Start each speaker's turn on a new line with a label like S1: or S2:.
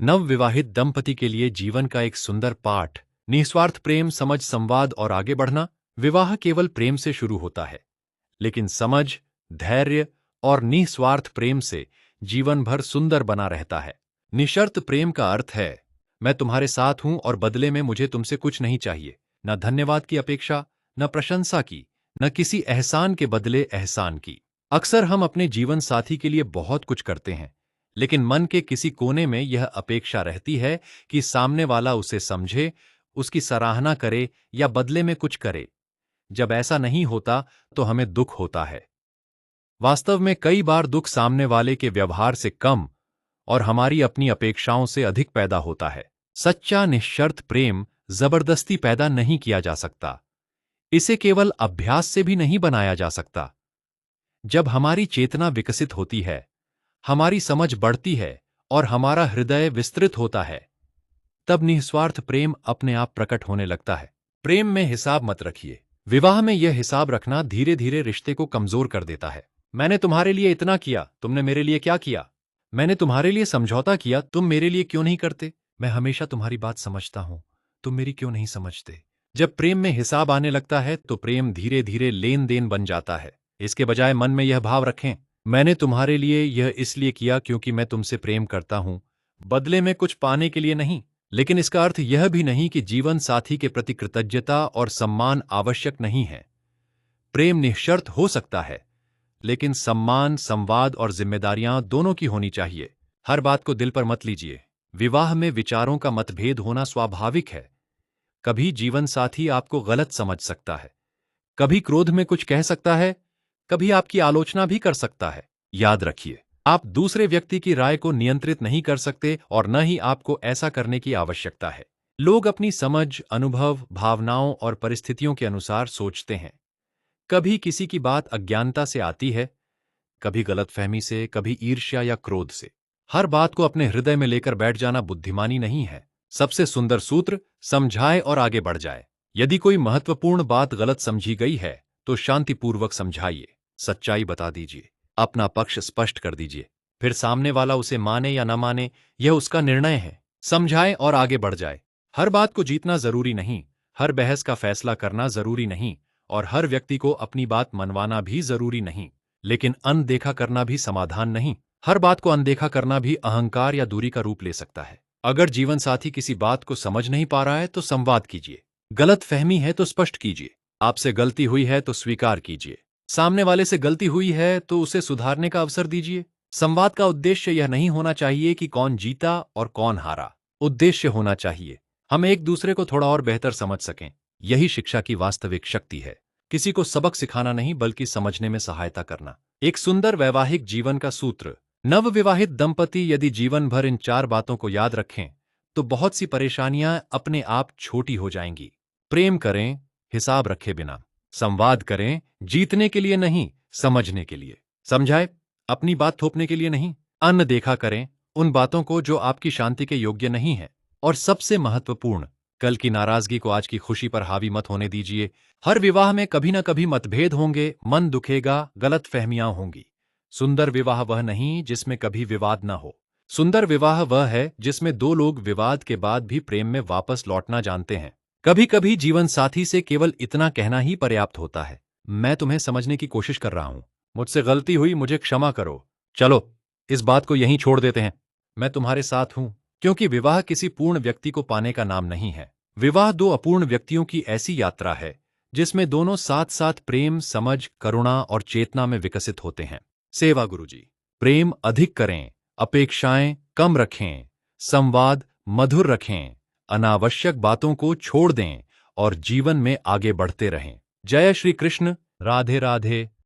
S1: नवविवाहित दंपति के लिए जीवन का एक सुंदर पाठ। निस्वार्थ प्रेम, समझ, संवाद और आगे बढ़ना। विवाह केवल प्रेम से शुरू होता है, लेकिन समझ, धैर्य और निस्वार्थ प्रेम से जीवन भर सुंदर बना रहता है। निशर्त प्रेम का अर्थ है, मैं तुम्हारे साथ हूं और बदले में मुझे तुमसे कुछ नहीं चाहिए। न धन्यवाद की अपेक्षा, न प्रशंसा की, न किसी एहसान के बदले एहसान की। अक्सर हम अपने जीवन साथी के लिए बहुत कुछ करते हैं, लेकिन मन के किसी कोने में यह अपेक्षा रहती है कि सामने वाला उसे समझे, उसकी सराहना करे या बदले में कुछ करे। जब ऐसा नहीं होता तो हमें दुख होता है। वास्तव में कई बार दुख सामने वाले के व्यवहार से कम और हमारी अपनी अपेक्षाओं से अधिक पैदा होता है। सच्चा निःशर्त प्रेम जबरदस्ती पैदा नहीं किया जा सकता। इसे केवल अभ्यास से भी नहीं बनाया जा सकता। जब हमारी चेतना विकसित होती है, हमारी समझ बढ़ती है और हमारा हृदय विस्तृत होता है, तब निस्वार्थ प्रेम अपने आप प्रकट होने लगता है। प्रेम में हिसाब मत रखिए। विवाह में यह हिसाब रखना धीरे धीरे रिश्ते को कमजोर कर देता है। मैंने तुम्हारे लिए इतना किया, तुमने मेरे लिए क्या किया? मैंने तुम्हारे लिए समझौता किया, तुम मेरे लिए क्यों नहीं करते? मैं हमेशा तुम्हारी बात समझता हूं, तुम मेरी क्यों नहीं समझते? जब प्रेम में हिसाब आने लगता है तो प्रेम धीरे धीरे लेन देन बन जाता है। इसके बजाय मन में यह भाव रखें, मैंने तुम्हारे लिए यह इसलिए किया क्योंकि मैं तुमसे प्रेम करता हूं, बदले में कुछ पाने के लिए नहीं। लेकिन इसका अर्थ यह भी नहीं कि जीवन साथी के प्रति कृतज्ञता और सम्मान आवश्यक नहीं है। प्रेम निःशर्त हो सकता है, लेकिन सम्मान, संवाद और जिम्मेदारियां दोनों की होनी चाहिए। हर बात को दिल पर मत लीजिए। विवाह में विचारों का मतभेद होना स्वाभाविक है। कभी जीवन साथी आपको गलत समझ सकता है, कभी क्रोध में कुछ कह सकता है, कभी आपकी आलोचना भी कर सकता है। याद रखिए, आप दूसरे व्यक्ति की राय को नियंत्रित नहीं कर सकते और न ही आपको ऐसा करने की आवश्यकता है। लोग अपनी समझ, अनुभव, भावनाओं और परिस्थितियों के अनुसार सोचते हैं। कभी किसी की बात अज्ञानता से आती है, कभी गलतफहमी से, कभी ईर्ष्या या क्रोध से। हर बात को अपने हृदय में लेकर बैठ जाना बुद्धिमानी नहीं है। सबसे सुंदर सूत्र, समझाए और आगे बढ़ जाए। यदि कोई महत्वपूर्ण बात गलत समझी गई है तो शांतिपूर्वक समझाइए, सच्चाई बता दीजिए, अपना पक्ष स्पष्ट कर दीजिए। फिर सामने वाला उसे माने या न माने, यह उसका निर्णय है। समझाए और आगे बढ़ जाए। हर बात को जीतना जरूरी नहीं, हर बहस का फैसला करना जरूरी नहीं और हर व्यक्ति को अपनी बात मनवाना भी जरूरी नहीं। लेकिन अनदेखा करना भी समाधान नहीं। हर बात को अनदेखा करना भी अहंकार या दूरी का रूप ले सकता है। अगर जीवन साथी किसी बात को समझ नहीं पा रहा है तो संवाद कीजिए। गलत फहमी है तो स्पष्ट कीजिए। आपसे गलती हुई है तो स्वीकार कीजिए। सामने वाले से गलती हुई है तो उसे सुधारने का अवसर दीजिए। संवाद का उद्देश्य यह नहीं होना चाहिए कि कौन जीता और कौन हारा। उद्देश्य होना चाहिए, हम एक दूसरे को थोड़ा और बेहतर समझ सकें। यही शिक्षा की वास्तविक शक्ति है। किसी को सबक सिखाना नहीं, बल्कि समझने में सहायता करना। एक सुंदर वैवाहिक जीवन का सूत्र। नवविवाहित दंपति यदि जीवन भर इन 4 बातों को याद रखें तो बहुत सी परेशानियां अपने आप छोटी हो जाएंगी। प्रेम करें हिसाब रखे बिना। संवाद करें जीतने के लिए नहीं, समझने के लिए। समझाए अपनी बात थोपने के लिए नहीं। अनदेखा करें उन बातों को जो आपकी शांति के योग्य नहीं है। और सबसे महत्वपूर्ण, कल की नाराजगी को आज की खुशी पर हावी मत होने दीजिए। हर विवाह में कभी न कभी मतभेद होंगे, मन दुखेगा, गलतफहमियां होंगी। सुंदर विवाह वह नहीं जिसमें कभी विवाद न हो। सुंदर विवाह वह है जिसमें 2 लोग विवाद के बाद भी प्रेम में वापस लौटना जानते हैं। कभी कभी जीवन साथी से केवल इतना कहना ही पर्याप्त होता है, मैं तुम्हें समझने की कोशिश कर रहा हूं, मुझसे गलती हुई, मुझे क्षमा करो। चलो इस बात को यहीं छोड़ देते हैं, मैं तुम्हारे साथ हूं। क्योंकि विवाह किसी पूर्ण व्यक्ति को पाने का नाम नहीं है। विवाह 2 अपूर्ण व्यक्तियों की ऐसी यात्रा है जिसमें दोनों साथ साथ प्रेम, समझ, करुणा और चेतना में विकसित होते हैं। सेवा गुरुजी। प्रेम अधिक करें, अपेक्षाएं कम रखें, संवाद मधुर रखें, अनावश्यक बातों को छोड़ दें और जीवन में आगे बढ़ते रहें। जय श्री कृष्ण। राधे राधे।